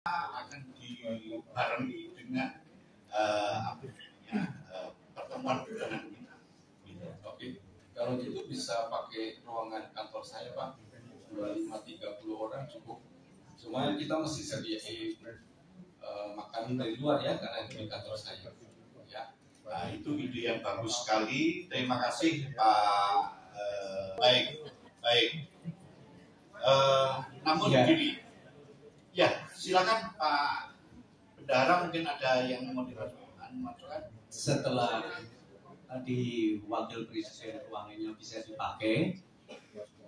akan dibarengi dengan pertemuan bulanan kita. Oke, kalau gitu bisa pakai ruangan kantor saya Pak, 25-30 orang cukup. Cuma kita mesti sediain makanan dari luar ya, karena itu di kantor saya. Ya. Nah, itu ide yang bagus sekali. Terima kasih Pak. Baik. Namun begini, ya silakan Pak Bendahara, mungkin ada yang mau dimasukkan. Setelah tadi Wakil Presiden keuangannya bisa dipakai,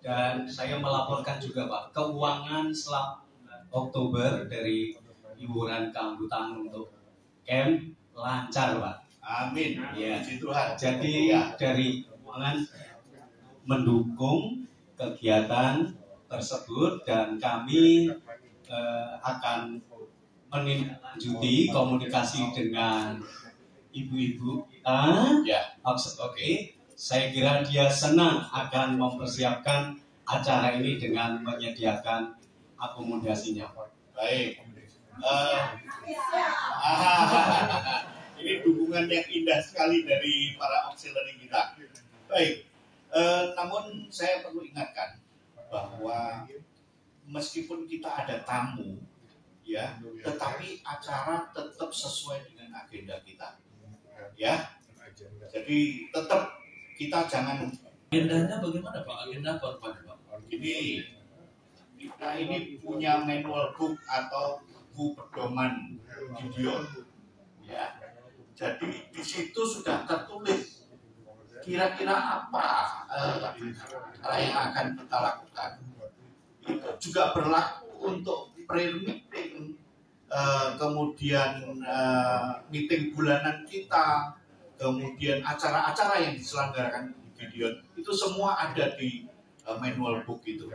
dan saya melaporkan juga Pak, keuangan selama Oktober dari iuran keanggotaan untuk camp lancar Pak. Amin. Ya. Puji Tuhan. Jadi dari keuangan mendukung kegiatan tersebut, dan kami akan menindaklanjuti komunikasi dengan ibu-ibu kita. Ya. Oke. Saya kira dia senang akan mempersiapkan acara ini dengan menyediakan akomodasinya. Baik. Ini dukungan yang indah sekali dari para auxiliary kita. Baik. Namun saya perlu ingatkan bahwa meskipun kita ada tamu, ya, tetapi acara tetap sesuai dengan agenda kita, ya. Jadi tetap kita jangan. Agendanya bagaimana Pak? Agenda apa Pak? Kita ini punya manual book atau buku pedoman video, ya. Jadi di situ sudah tertulis kira-kira apa yang akan kita lakukan. Itu juga berlaku untuk prayer meeting, kemudian meeting bulanan kita, kemudian acara-acara yang diselenggarakan di video, itu semua ada di manual book itu.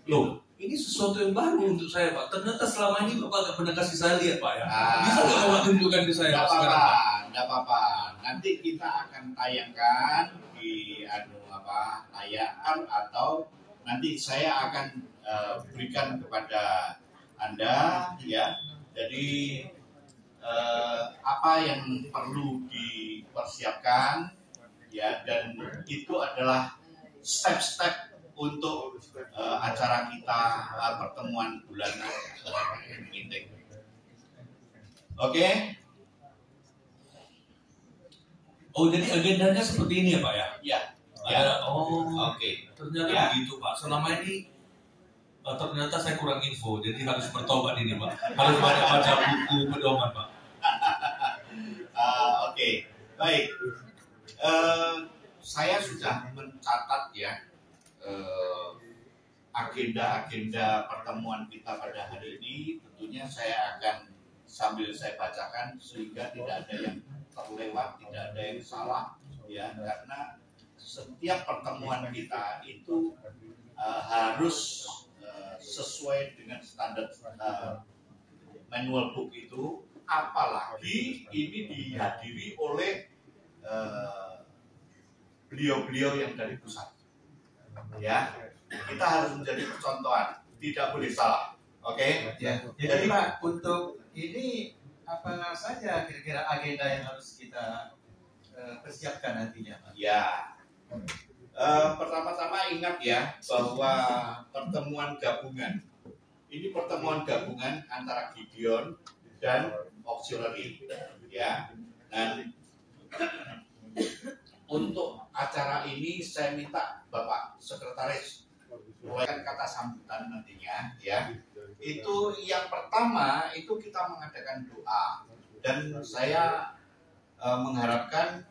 Loh, ini sesuatu yang baru untuk saya Pak. Ternyata selama ini Bapak nggak pernah kasih saya lihat Pak ya. Bisa nggak Bapak tunjukkan ke saya sekarang Pak? Nggak apa-apa. Nanti kita akan tayangkan di layar, atau nanti saya akan berikan kepada Anda, ya. Jadi apa yang perlu dipersiapkan, ya, dan itu adalah step-step untuk acara kita pertemuan bulanan meeting. Oke? Oh, jadi agendanya seperti ini ya Pak ya? Ya. Oke. Ternyata Ya. begitu Pak. Selama ini ternyata saya kurang info, jadi harus bertobat ini Pak. Harus baca buku pedoman Pak. Oke. Baik. Saya sudah mencatat ya agenda-agenda pertemuan kita pada hari ini. Tentunya saya akan sambil saya bacakan sehingga tidak ada yang terlewat, tidak ada yang salah, ya, karena setiap pertemuan kita itu harus sesuai dengan standar manual book itu, apalagi ini dihadiri oleh beliau-beliau yang dari pusat, ya. Kita harus menjadi percontohan, tidak boleh salah. Oke? Ya. Jadi Pak, untuk ini apa saja kira-kira agenda yang harus kita persiapkan nantinya Pak? Ya. Pertama-tama ingat ya bahwa pertemuan gabungan ini pertemuan gabungan antara Gideon dan auxiliary, ya. Dan untuk acara ini saya minta Bapak Sekretaris mulaikan kata sambutan nantinya, ya. Itu yang pertama itu kita mengadakan doa, dan saya mengharapkan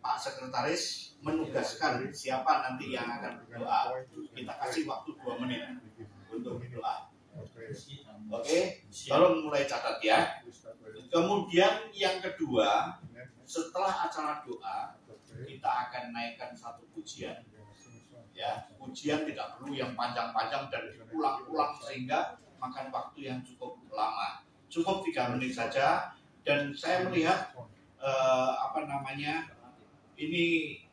Pak Sekretaris menugaskan siapa nanti yang akan berdoa. Kita kasih waktu 2 menit untuk berdoa. Oke, tolong mulai catat ya. Kemudian yang kedua, setelah acara doa, kita akan naikkan satu pujian. Ya, pujian tidak perlu yang panjang-panjang dan diulang-ulang sehingga makan waktu yang cukup lama. Cukup 3 menit saja. Dan saya melihat ini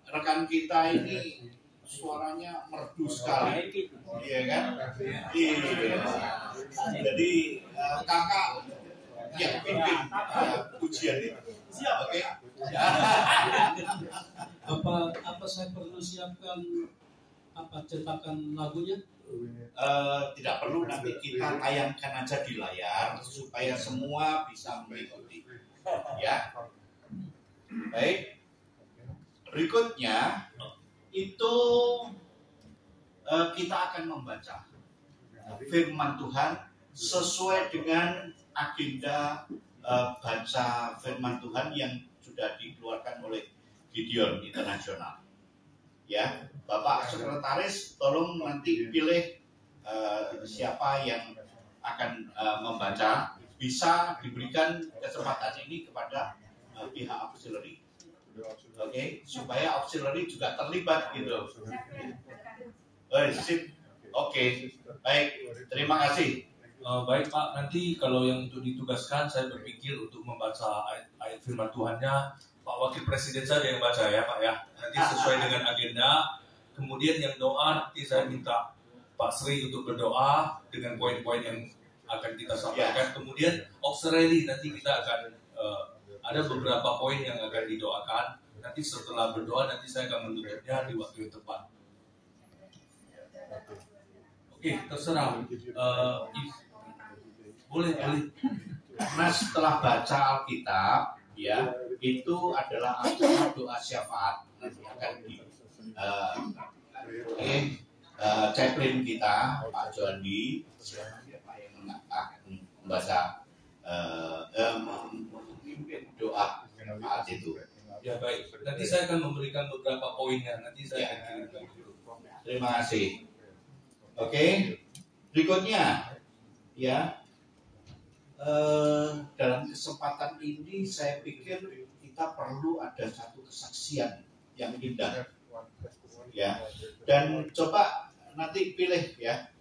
rekan kita ini suaranya merdu sekali, iya kan? Iya. Jadi kakak yang pimpin ujian itu. Oke. Apa saya perlu siapkan cetakan lagunya? Tidak perlu, nanti kita tayangkan aja di layar supaya semua bisa mengikuti. Ya. Baik. Berikutnya itu kita akan membaca firman Tuhan sesuai dengan agenda baca firman Tuhan yang sudah dikeluarkan oleh Gideon Internasional. Ya, Bapak Sekretaris, tolong nanti pilih siapa yang akan membaca. Bisa diberikan kesempatan ini kepada pihak auxiliary. Oke, supaya auxiliary juga terlibat gitu. Sip. Oke, baik. Terima kasih. Baik Pak, nanti kalau yang untuk ditugaskan saya berpikir untuk membaca ayat firman Tuhannya Pak Wakil Presiden saja yang baca ya Pak ya. Nanti sesuai dengan agenda. Kemudian yang doa nanti saya minta Pak Sri untuk berdoa dengan poin-poin yang akan kita sampaikan. Kemudian auxiliary nanti kita akan ada beberapa poin yang akan didoakan. Nanti setelah berdoa nanti saya akan menutupnya di waktu yang tepat. Oke, terserah. Boleh. Nah, setelah baca Alkitab, ya, itu adalah doa syafaat nanti akan di chaplain kita, Pak Jondi, yang akan membaca memimpin doa saat itu. Ya baik. Nanti saya akan memberikan beberapa poinnya. Nanti saya akan kirimkan dulu. Terima kasih. Oke, berikutnya, ya. Dalam kesempatan ini saya pikir kita perlu ada satu kesaksian yang indah, ya. Dan coba nanti pilih ya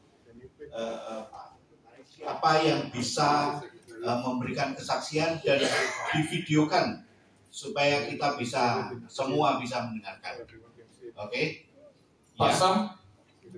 apa yang bisa memberikan kesaksian dan divideokan supaya kita bisa semua bisa mendengarkan. Oke. Pak Sam,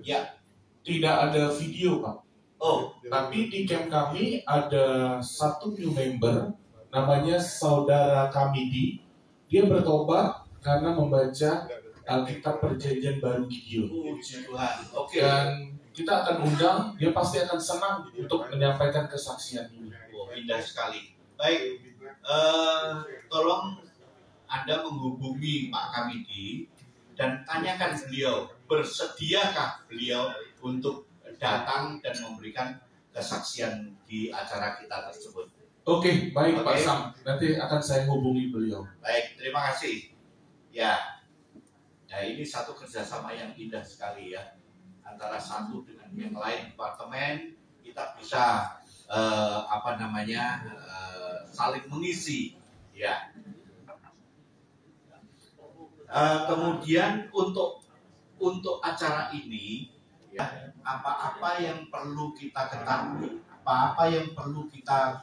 ya, tidak ada video Pak. Oh, Tapi di camp kami ada satu new member namanya Saudara Kamidi. Dia bertobat karena membaca Alkitab Perjanjian Baru Gideon. puji Tuhan. Oke. Dan kita akan undang, dia pasti akan senang untuk menyampaikan kesaksian ini. Oh, indah sekali. Baik, tolong Anda menghubungi Pak Kamidi dan tanyakan beliau, bersediakah beliau untuk datang dan memberikan kesaksian di acara kita tersebut. Oke, baik Pak Oke. Sam. Nanti akan saya hubungi beliau. Baik, terima kasih. Ya, nah ini satu kerjasama yang indah sekali ya, antara satu dengan yang lain departemen. Kita bisa saling mengisi, ya. Kemudian untuk acara ini, ya, apa-apa yang perlu kita ketahui, apa-apa yang perlu kita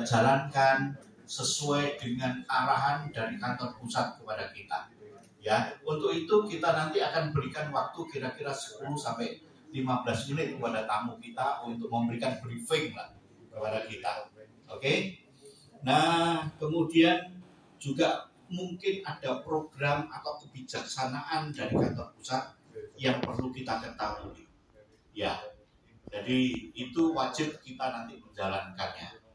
jalankan sesuai dengan arahan dari kantor pusat kepada kita. Ya, untuk itu kita nanti akan berikan waktu kira-kira 10 sampai 15 menit kepada tamu kita untuk memberikan briefing lah kepada kita. Oke? Nah, kemudian juga mungkin ada program atau kebijaksanaan dari kantor pusat yang perlu kita ketahui. Ya, jadi itu wajib kita nanti menjalankannya.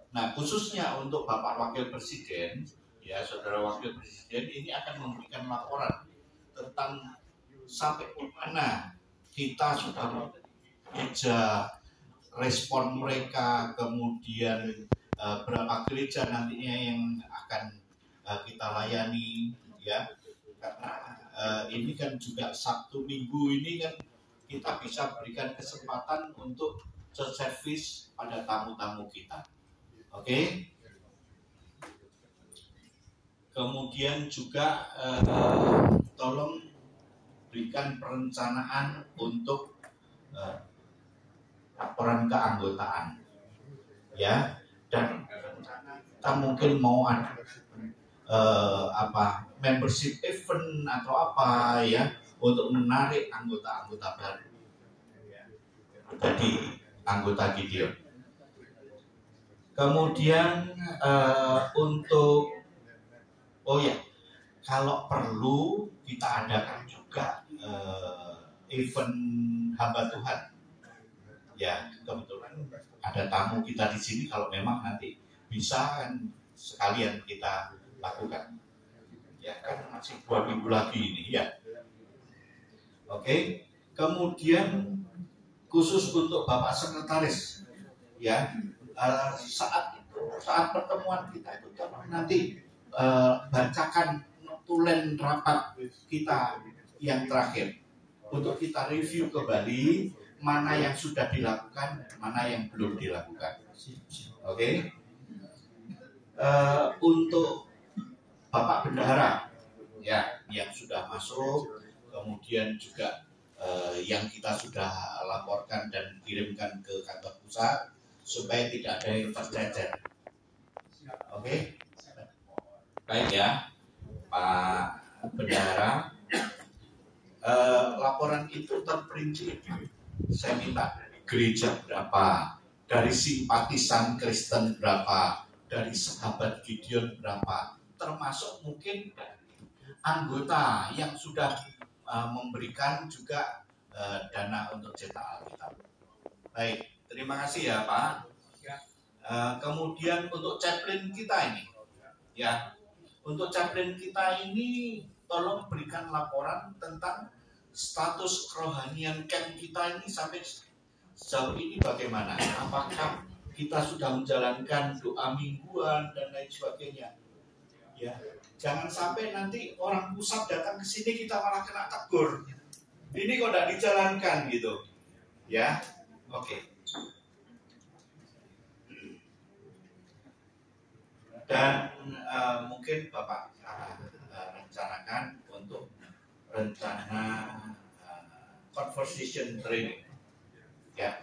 Nah, khususnya untuk Bapak Wakil Presiden, ya, Saudara Wakil Presiden ini akan memberikan laporan tentang sampai mana kita sudah mengeja respon mereka, kemudian berapa gereja nantinya yang akan kita layani, ya, karena ini kan juga Sabtu Minggu ini kan kita bisa berikan kesempatan untuk servis pada tamu-tamu kita. Oke. Kemudian juga tolong berikan perencanaan untuk laporan keanggotaan, ya, dan kita mungkin mau ada membership event atau apa, ya, untuk menarik anggota-anggota baru jadi anggota Gideon. Kemudian untuk kalau perlu kita adakan juga event hamba Tuhan. Ya, kebetulan ada tamu kita di sini, kalau memang nanti bisa kan sekalian kita lakukan. Ya kan masih 2 minggu lagi ini ya. Oke. Kemudian khusus untuk Bapak Sekretaris ya, saat pertemuan kita itu nanti bacakan tulen rapat kita yang terakhir untuk kita review kembali mana yang sudah dilakukan, mana yang belum dilakukan. Oke. Untuk Bapak Bendahara ya yang sudah masuk, kemudian juga yang kita sudah laporkan dan kirimkan ke kantor pusat supaya tidak ada yang tercecer. Oke. Baik ya, Pak Bendahara. Laporan itu terperinci. Saya minta gereja berapa, dari simpatisan Kristen berapa, dari sahabat Gideon berapa, termasuk mungkin anggota yang sudah memberikan juga dana untuk cetak Alkitab. Baik, terima kasih ya Pak. Kemudian untuk chaplain kita ini, ya, untuk chaplain kita ini tolong berikan laporan tentang status kerohanian camp kita ini sampai sejauh ini bagaimana? Apakah kita sudah menjalankan doa mingguan dan lain sebagainya? Ya, jangan sampai nanti orang pusat datang ke sini kita malah kena tegur. Ini kok tidak dijalankan gitu, ya? Oke. Dan mungkin Bapak rencanakan untuk rencana conversation training, ya.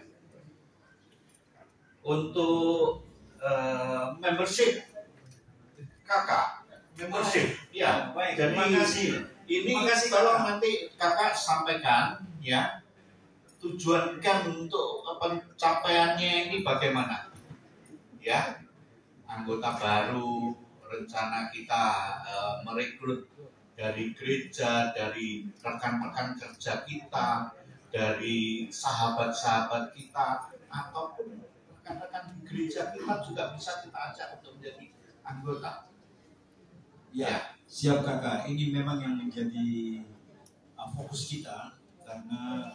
Untuk membership kakak. Membership, ya. Baik, Jadi terima kasih. ini Terima kasih, tolong Kakak. nanti kakak sampaikan, ya. Tujuan camp untuk pencapaiannya ini bagaimana, ya. Anggota baru, rencana kita merekrut dari gereja, dari rekan-rekan kerja kita, dari sahabat-sahabat kita, ataupun rekan-rekan di gereja kita juga bisa kita ajak untuk menjadi anggota. Ya, siap kakak. Ini memang yang menjadi fokus kita karena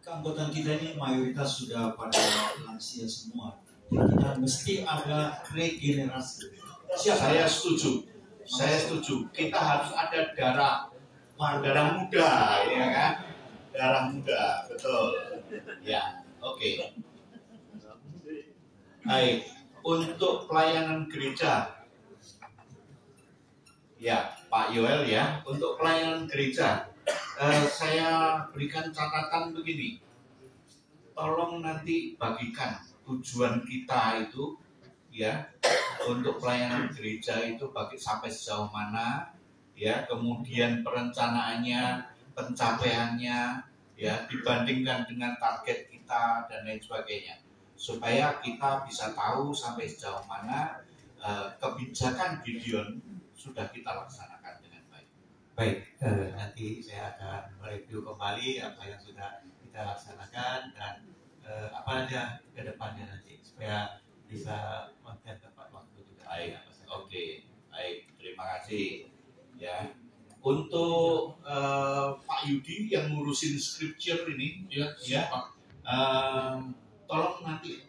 keanggotaan kita ini mayoritas sudah pada lansia semua. Jadi kita mesti ada regenerasi. Siap, Saya setuju. Saya setuju. Kita harus ada darah muda, ya kan? Darah muda, betul. Ya, oke. Baik, untuk pelayanan gereja. Ya, Pak Yoel ya, untuk pelayanan gereja, saya berikan catatan begini. Tolong nanti bagikan tujuan kita itu, ya, untuk pelayanan gereja itu sampai sejauh mana, ya, kemudian perencanaannya, pencapaiannya, ya, dibandingkan dengan target kita dan lain sebagainya, supaya kita bisa tahu sampai sejauh mana kebijakan Gideon sudah kita laksanakan dengan baik. Baik, nanti saya akan mereview kembali apa yang sudah kita laksanakan dan apa aja ke depannya nanti supaya bisa konten tepat waktu juga. Baik, oke, baik, terima kasih. Ya, untuk Pak Yudi yang ngurusin scripture ini, ya, tolong nanti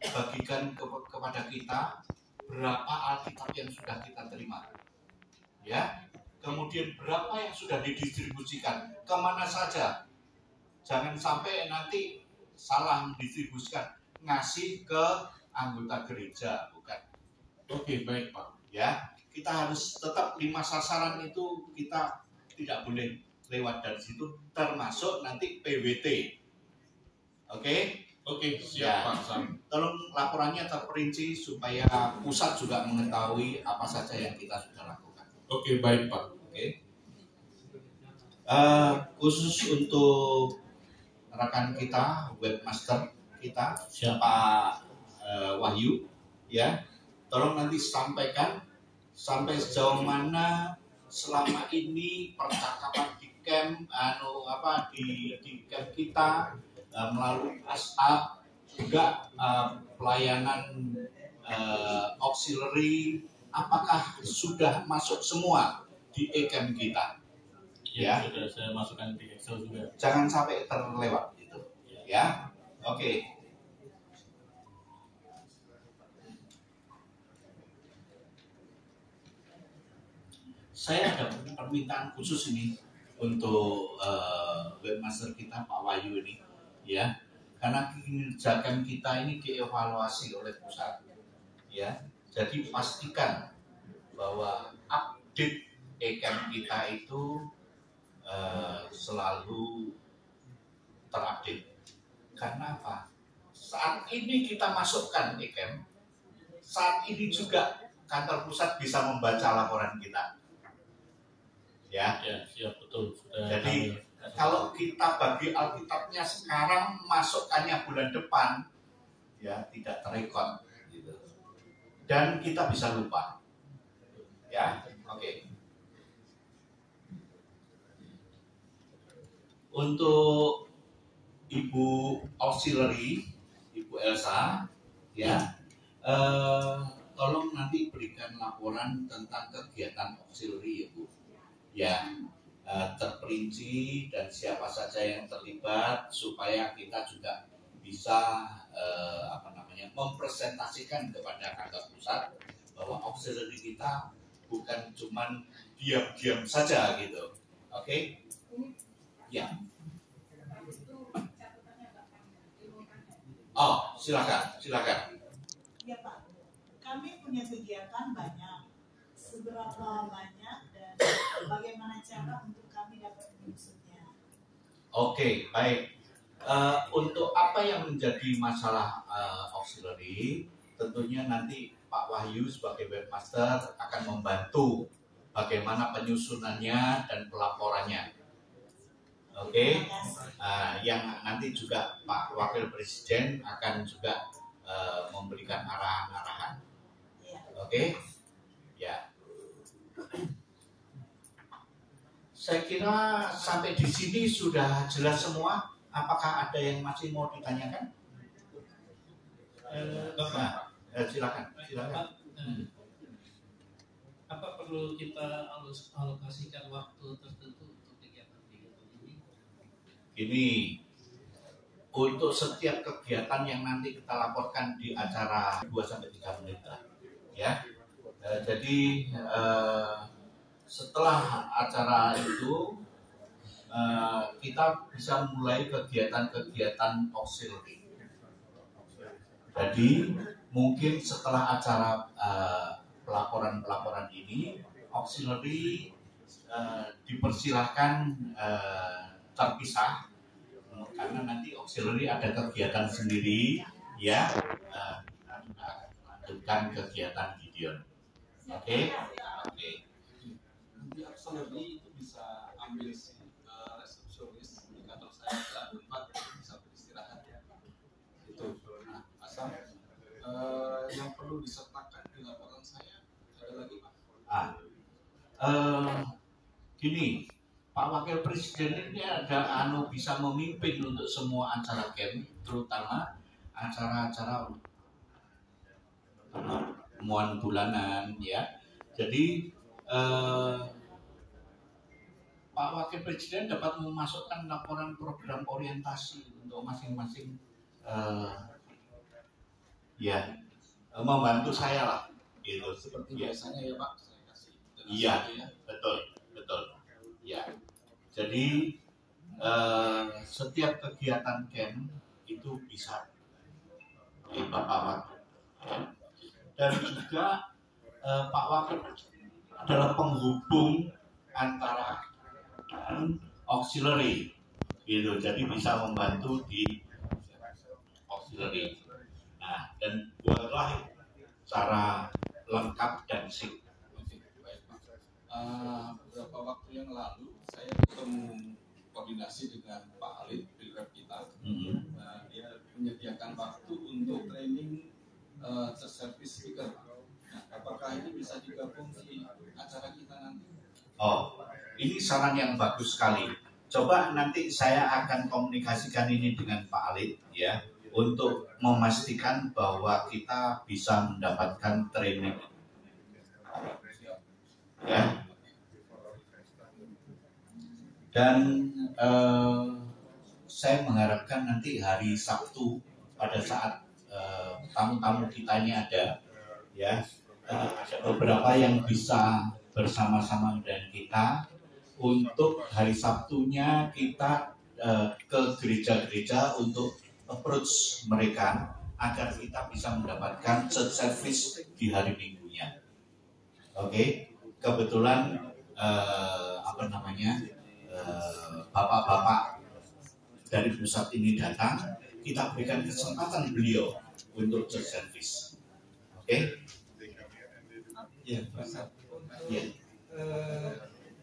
bagikan kepada kita berapa Alkitab yang sudah kita terima, ya. Kemudian berapa yang sudah didistribusikan, kemana saja. Jangan sampai nanti salah mendistribusikan, ngasih ke anggota gereja, bukan. Oke, baik Pak. Ya, kita harus tetap 5 sasaran itu kita tidak boleh lewat dari situ, termasuk nanti PWT. Oke? Oke, Ya. siap Pak Sam. Tolong laporannya terperinci supaya pusat juga mengetahui apa saja yang kita sudah lakukan. Oke, baik Pak. Oke. Khusus untuk rekan kita, webmaster kita, Pak Wahyu, ya, tolong nanti sampaikan sampai sejauh mana selama ini percakapan di camp, di camp kita melalui WhatsApp, juga pelayanan auxiliary, apakah sudah masuk semua di e-camp kita? Ya, sudah saya masukkan di Excel juga. Jangan sampai terlewat itu. Ya, oke. Saya ada permintaan khusus ini untuk webmaster kita Pak Wahyu ini, ya, karena kinerja camp kita ini dievaluasi oleh pusat, ya. Jadi pastikan bahwa update e-camp kita itu selalu terupdate. Karena apa? Saat ini kita masukkan e-camp, saat ini juga kantor pusat bisa membaca laporan kita. Ya, siap, betul. Jadi kalau kita bagi Alkitabnya sekarang, masukkannya bulan depan, ya tidak terekod, gitu. Dan kita bisa lupa. Ya, oke. Untuk Ibu Auxiliary, Ibu Elsa, ya, tolong nanti berikan laporan tentang kegiatan auxiliary, ya Bu. Ya, terperinci dan siapa saja yang terlibat supaya kita juga bisa mempresentasikan kepada kantor pusat bahwa auxiliary kita bukan cuman diam-diam saja gitu. Oke? Ya. Oh, silakan. Ya Pak, kami punya kegiatan banyak. Seberapa banyak dan bagaimana cara untuk kami dapat menyusutnya? Oke, baik. Untuk apa yang menjadi masalah auxiliary, tentunya nanti Pak Wahyu sebagai webmaster akan membantu bagaimana penyusunannya dan pelaporannya. Oke, yang nanti juga Pak Wakil Presiden akan juga memberikan arahan-arahan. Oke, ya. Saya kira sampai di sini sudah jelas semua. Apakah ada yang masih mau ditanyakan? Bapak, Silakan. Apa perlu kita alokasikan waktu tertentu untuk kegiatan-kegiatan ini? Ini untuk setiap kegiatan yang nanti kita laporkan di acara 2-3 menit lah, ya. Jadi setelah acara itu kita bisa mulai kegiatan-kegiatan auxiliary. Jadi mungkin setelah acara pelaporan ini, auxiliary dipersilahkan terpisah karena nanti auxiliary ada kegiatan sendiri, ya, lanjutkan kegiatan Gideon. Oke. Nanti auxiliary itu bisa ambil resepsionis di kantor saya saat tempat bisa beristirahat, ya. Itu. Nah, asal yang perlu disertakan di laporan saya ada lagi, Pak. Gini, Pak Wakil Presiden ini ada bisa memimpin untuk semua acara camp, terutama acara-acara pertemuan bulanan, ya. Jadi Pak Wakil Presiden dapat memasukkan laporan program orientasi untuk masing-masing, membantu saya lah, gitu. Seperti biasanya ya Pak, saya kasih. Iya, betul. Ya, jadi setiap kegiatan camp itu bisa Bapak Wakil. Dan juga Pak Wakil adalah penghubung antara auxiliary, gitu. Jadi bisa membantu di auxiliary. Nah, dan buatlah cara lengkap dan singkat. Beberapa waktu yang lalu saya ketemu koordinasi dengan Pak Alif, Pilrep kita. Nah, dia menyediakan waktu untuk training service speaker. Nah, apakah ini bisa digabung di acara kita nanti? Oh, ini saran yang bagus sekali. Coba nanti saya akan komunikasikan ini dengan Pak Alif ya, untuk memastikan bahwa kita bisa mendapatkan training. Ya. Dan saya mengharapkan nanti hari Sabtu pada saat tamu-tamu kita ini ada, ya, ada beberapa yang bisa bersama-sama dengan kita untuk hari Sabtunya kita ke gereja-gereja untuk approach mereka agar kita bisa mendapatkan church service di hari Minggunya. Oke, kebetulan bapak-bapak dari pusat ini datang, kita berikan kesempatan beliau untuk church service. Oke? Ya, Pak. Ya.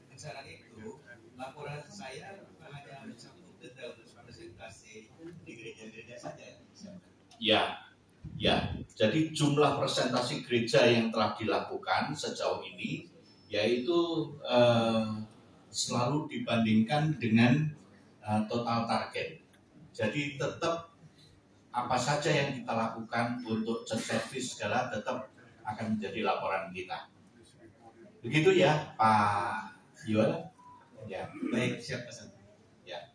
Rencana itu, laporan saya bukan hanya mencakup detail presentasi di gereja-gereja saja. Ya. Jadi jumlah presentasi gereja yang telah dilakukan sejauh ini, yaitu selalu dibandingkan dengan total target. Jadi tetap apa saja yang kita lakukan untuk church service segala tetap akan menjadi laporan kita. Begitu ya, Pak Yuan? Ya, Baik, siap Pak. ya.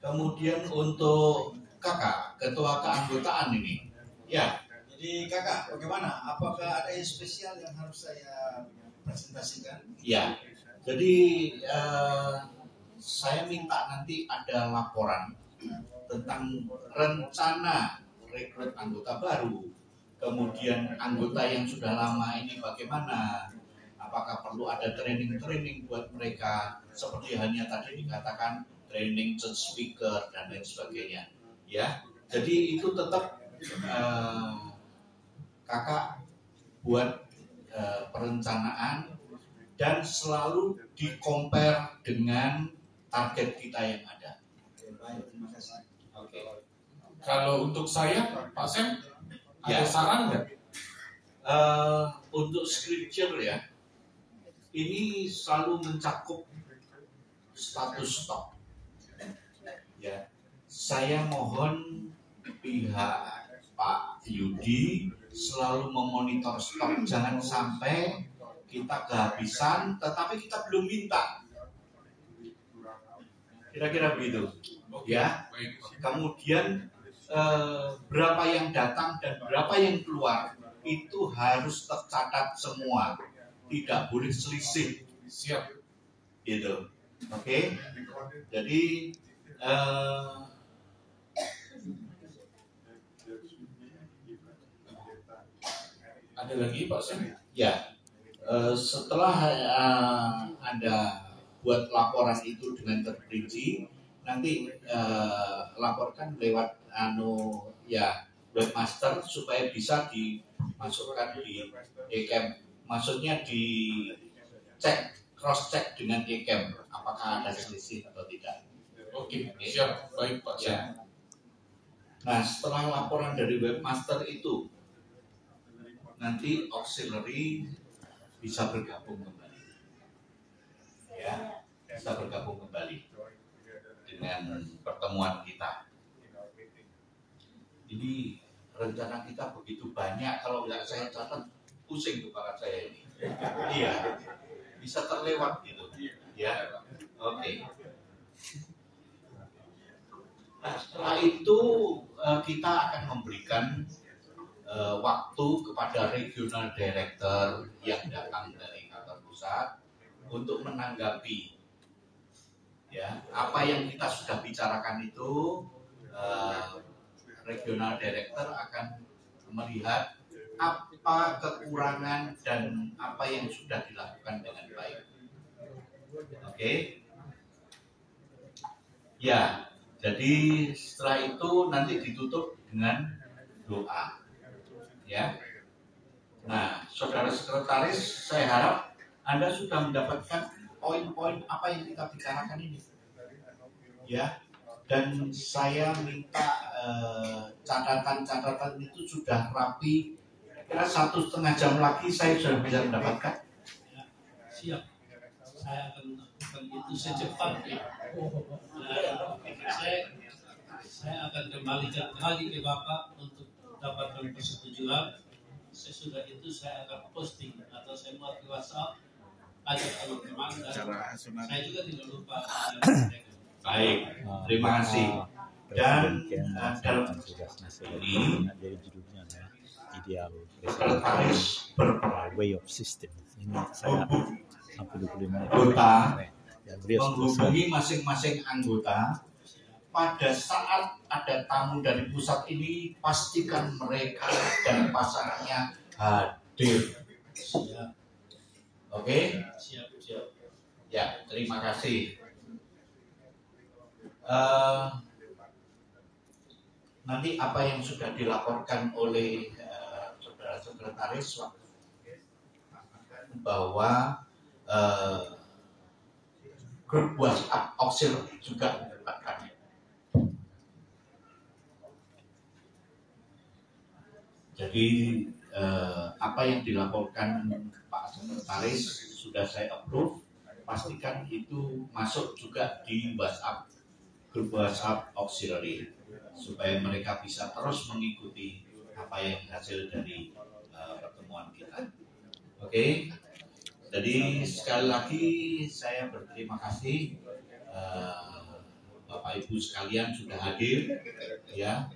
Kemudian untuk Kakak, ketua keanggotaan ini. Ya. Jadi Kakak, bagaimana? Apakah ada yang spesial yang harus saya presentasikan? Ya. Jadi saya minta nanti ada laporan tentang rencana rekrut anggota baru. Kemudian anggota yang sudah lama ini bagaimana? Apakah perlu ada training-training buat mereka? Seperti hanya tadi dikatakan training church speaker dan lain sebagainya. Ya, jadi itu tetap Kakak buat perencanaan dan selalu di-compare dengan target kita yang ada. Baik, terima kasih. Oke. Kalau untuk saya, Pak Sem, Ya. ada saran nggak? Untuk scripture ya, ini selalu mencakup status stok. Ya, saya mohon pihak Pak Yudi selalu memonitor stok, jangan sampai kita kehabisan, tetapi kita belum minta. Kira-kira begitu, ya. Baik. Kemudian berapa yang datang dan berapa yang keluar itu harus tercatat semua, tidak boleh selisih. Siap. Gitu, oke? Jadi Ada lagi Pak Sem? ya, setelah Anda buat laporan itu dengan terperinci, nanti laporkan lewat webmaster supaya bisa dimasukkan di eCamp. Maksudnya dicek, cross check dengan eCamp apakah ada selisih atau tidak. Oke, siap. Baik Pak Sem. Ya. Nah, setelah laporan dari webmaster itu, nanti auxiliary bisa bergabung kembali. Ya, bisa bergabung kembali dengan pertemuan kita. Ini rencana kita begitu banyak, kalau nggak saya catat pusing kepala saya ini. Iya, bisa terlewat gitu. Ya, oke. Nah, setelah itu kita akan memberikan waktu kepada regional director yang datang dari kantor pusat untuk menanggapi ya apa yang kita sudah bicarakan itu. Regional director akan melihat apa kekurangan dan apa yang sudah dilakukan dengan baik. Oke. Ya, jadi setelah itu nanti ditutup dengan doa. Ya. Nah, saudara sekretaris, saya harap Anda sudah mendapatkan poin-poin apa yang kita bicarakan ini. Ya, dan saya minta catatan-catatan itu sudah rapi. Kira 1,5 jam lagi saya sudah bisa mendapatkan. Ya, siap. Saya akan melakukan itu secepatnya. Saya akan kembalikan lagi ke Bapak untuk dapatkan persetujuan. Sesudah itu saya akan posting atau saya buat di WhatsApp, ajak teman-teman, dan saya juga tidak lupa. Baik, terima kasih. Dan dalam ini jadi judulnya ideal sekretaris way of system. Ini saya sampai 25 menit. anggota menghubungi masing-masing anggota. Pada saat ada tamu dari pusat ini, pastikan mereka dan pasangannya hadir. Siap. Oke? Siap. Ya, terima kasih. Nanti apa yang sudah dilaporkan oleh saudara sekretaris bahwa grup WhatsApp auxiliary juga mendapatkannya. Jadi apa yang dilaporkan Pak Sekretaris sudah saya approve, pastikan itu masuk juga di WhatsApp, grup WhatsApp auxiliary, supaya mereka bisa terus mengikuti apa yang hasil dari pertemuan kita. Oke, jadi sekali lagi saya berterima kasih Bapak Ibu sekalian sudah hadir, ya,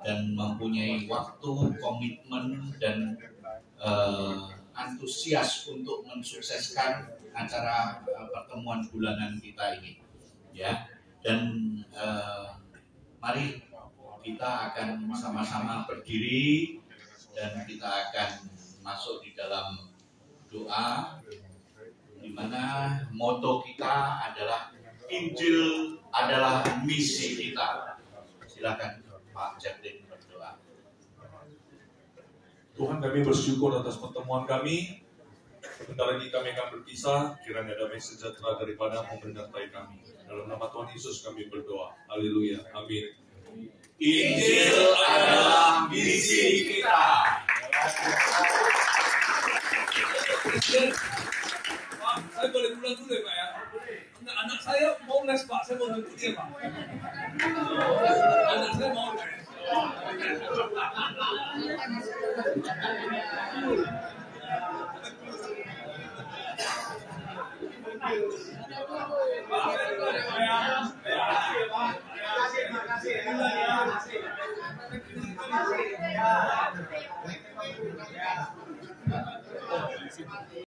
dan mempunyai waktu, komitmen, dan antusias untuk mensukseskan acara pertemuan bulanan kita ini, ya. Dan mari kita akan sama-sama berdiri dan kita akan masuk di dalam doa, di mana moto kita adalah Injil adalah misi kita. Silakan Pak Jacqueline berdoa. Tuhan, kami bersyukur atas pertemuan kami. Sebentar lagi kami akan berpisah. Kiranya damai sejahtera daripada-Mu menyertai kami. Dalam nama Tuhan Yesus kami berdoa. Haleluya. Amin. Injil adalah misi kita. Pak, saya boleh pulang dulu ya Pak ya? Anak saya mau les Pak, saya mau jemput dia Pak. Anak saya mau les. Terima kasih.